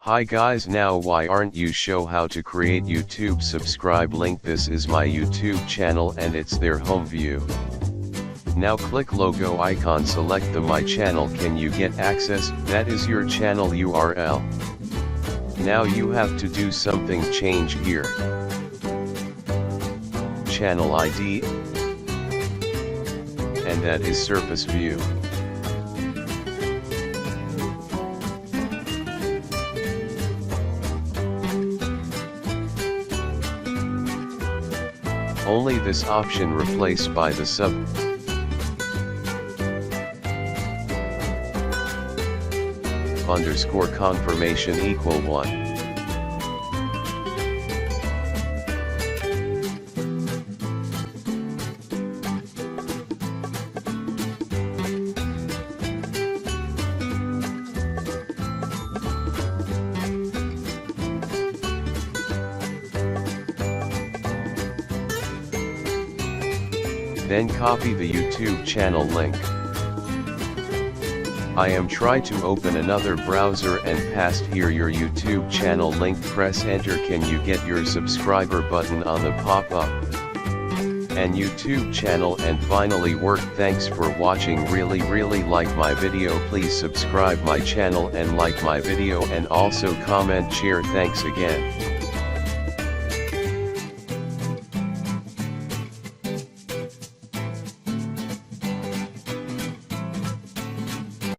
Hi guys, now why aren't you show how to create YouTube subscribe link? This is my YouTube channel and it's their home view. Now click logo icon, select the my channel. Can you get access? That is your channel URL. Now you have to do something, change here. Channel ID. And that is surface view. Only this option replaced by the sub. Underscore confirmation equal 1. Then copy the YouTube channel link. I am trying to open another browser and paste here your YouTube channel link. Press enter. Can you get your subscriber button on the pop-up and YouTube channel and finally work. Thanks for watching. Really like my video. Please subscribe my channel and like my video and also comment, share. Thanks again.